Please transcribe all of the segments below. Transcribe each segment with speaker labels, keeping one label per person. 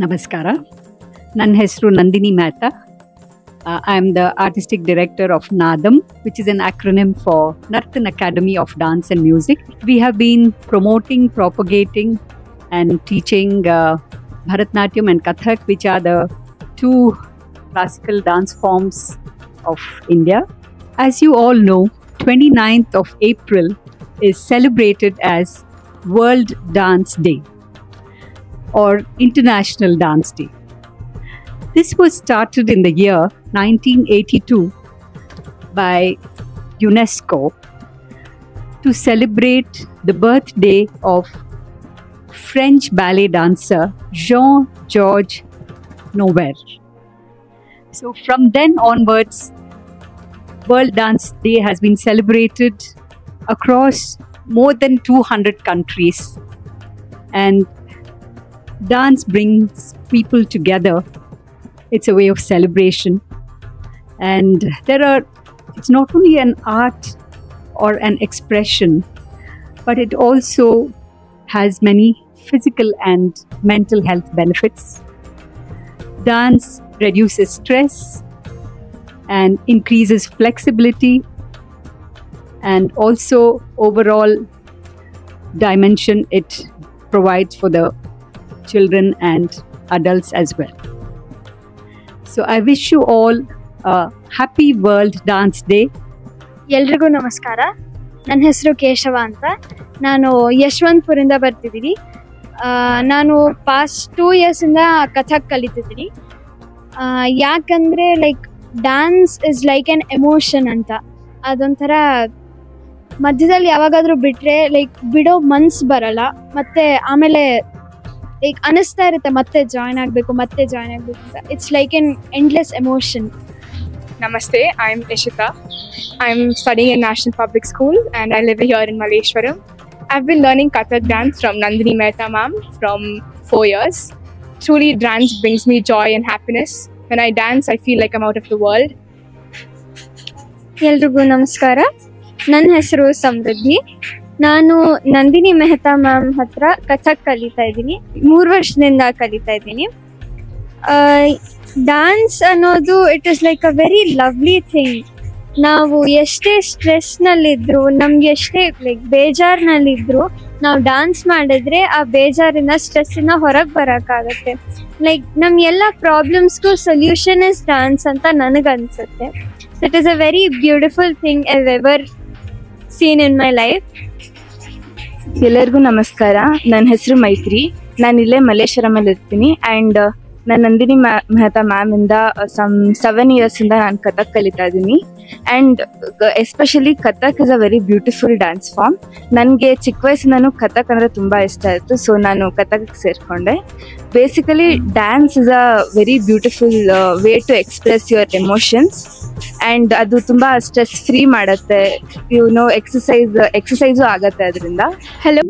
Speaker 1: ನಮಸ್ಕಾರ. ನನ್ನ ಹೆಸರು Nandini Mehta. I am the artistic director of NADAM, which is an acronym for Nartan Academy of Dance and Music. We have been promoting, propagating and teaching Bharatanatyam and Kathak, which are the two classical dance forms of India. As you all know, 29th of April is celebrated as World Dance Day or International Dance Day. This was started in the year 1982 by UNESCO to celebrate the birthday of French ballet dancer Jean-Georges Nouvel. So from then onwards, World Dance Day has been celebrated across more than 200 countries, and dance brings people together. It's a way of celebration, and it's not only an art or an expression, but it also has many physical and mental health benefits. Dance reduces stress and increases flexibility, and also overall dimension it provides for the children and adults as well. So I wish you all a happy World Dance Day.
Speaker 2: ಎಲ್ರಿಗೂ ನಮಸ್ಕಾರ. ನನ್ನ ಹೆಸರು ಕೇಶವ ಅಂತ. ನಾನು ಯಶವಂತಪುರಿಂದ ಬರ್ತಿದ್ದೀನಿ. ನಾನು past 2 ಇಯರ್ಸಿಂದ Kathak ಕಲಿತಿದ್ದೀನಿ. ಯಾಕಂದರೆ like dance is like an emotion ಅಂತ. ಅದೊಂಥರ ಮಧ್ಯದಲ್ಲಿ ಯಾವಾಗಾದರೂ ಬಿಟ್ಟರೆ ಲೈಕ್ ಬಿಡೋ ಮನ್ಸು ಬರಲ್ಲ. ಮತ್ತು ಆಮೇಲೆ ಲೈಕ್ ಅನಿಸ್ತಾ ಇರುತ್ತೆ ಮತ್ತೆ ಜಾಯ್ನ್ ಆಗಬೇಕು ಅಂತ. It's like an endless emotion.
Speaker 3: Namaste, I'm Ishita. I'm studying in National Public School and I live here in Malleshwaram. I've been learning Kathak dance from Nandini Mehta ma'am from 4 years. Truly, dance brings me joy and happiness. When I dance, I feel like I'm out of the world.
Speaker 2: ಎಲ್ರಿಗೂ ನಮಸ್ಕಾರ. ನನ್ನ ಹೆಸರು ಸಮೃದ್ಧಿ. ನಾನು Nandini Mehta ma'am ಹತ್ರ ಕಥಕ್ ಕಲಿತಾ ಇದ್ದೀನಿ. 3 ವರ್ಷದಿಂದ ಕಲಿತಾ ಇದ್ದೀನಿ. ಡ್ಯಾನ್ಸ್ ಅನ್ನೋದು it is like a very lovely thing. ನಾವು ಎಷ್ಟೇ ಸ್ಟ್ರೆಸ್ನಲ್ಲಿದ್ದರೂ, ನಮ್ಗೆ ಎಷ್ಟೇ ಲೈಕ್ ಬೇಜಾರಿನಲ್ಲಿದ್ದರೂ ನಾವು ಡ್ಯಾನ್ಸ್ ಮಾಡಿದ್ರೆ ಆ ಬೇಜಾರಿನ ಸ್ಟ್ರೆಸ್ಸಿಂದ ಹೊರಗೆ ಬರೋಕ್ಕಾಗತ್ತೆ. ಲೈಕ್ ನಮ್ಮ ಎಲ್ಲ ಪ್ರಾಬ್ಲಮ್ಸ್ಗೂ ಸೊಲ್ಯೂಷನ್ ಇಸ್ ಡ್ಯಾನ್ಸ್ ಅಂತ ನನಗನ್ಸುತ್ತೆ. It is a very beautiful thing I ever seen in my life.
Speaker 4: ಎಲ್ಲರಿಗೂ ನಮಸ್ಕಾರ. ನನ್ನ ಹೆಸರು ಮೈತ್ರಿ. ನಾನು ಇಲ್ಲೇ ಮಲ್ಲೇಶ್ವರಮಲ್ಲಿ ಇರ್ತೀನಿ. ಆ್ಯಂಡ್ ನಾನು ನಂದಿನಿ ಮೆಹ್ತಾ ಮ್ಯಾಮಿಂದ 7 ಇಯರ್ಸಿಂದ ನಾನು ಕಥಕ್ ಕಲಿತಾ ಇದ್ದೀನಿ. And especially Kathak is a very beautiful dance form. ನನಗೆ ಚಿಕ್ಕ ವಯಸ್ಸಿಂದನೂ ಕಥಕ್ ಅಂದರೆ ತುಂಬ ಇಷ್ಟ ಆಯಿತು. ಸೊ ನಾನು ಕಥಕ್ಗೆ ಸೇರಿಕೊಂಡೆ. Basically dance is a very beautiful way to express your emotions. And ಅದು ತುಂಬ ಸ್ಟ್ರೆಸ್ ಫ್ರೀ ಮಾಡುತ್ತೆ. ಎಕ್ಸಸೈಸು ಆಗುತ್ತೆ ಅದರಿಂದ.
Speaker 2: ಹಲೋ.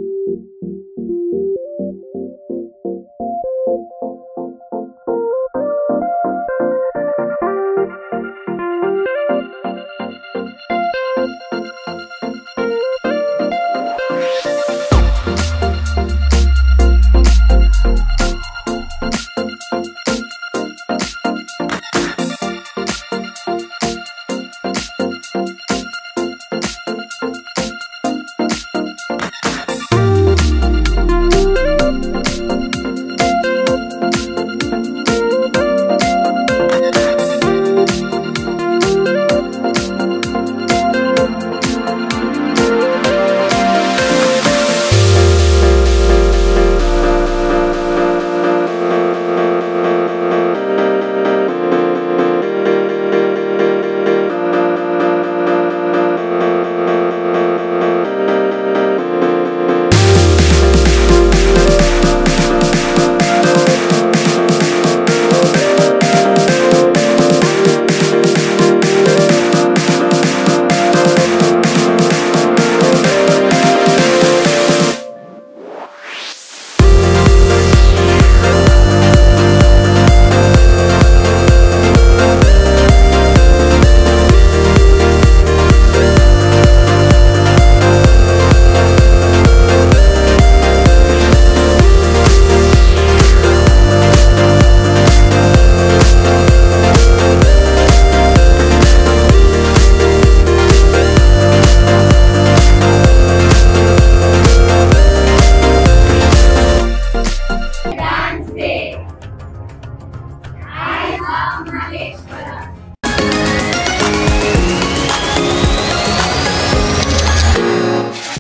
Speaker 5: Malleshwara.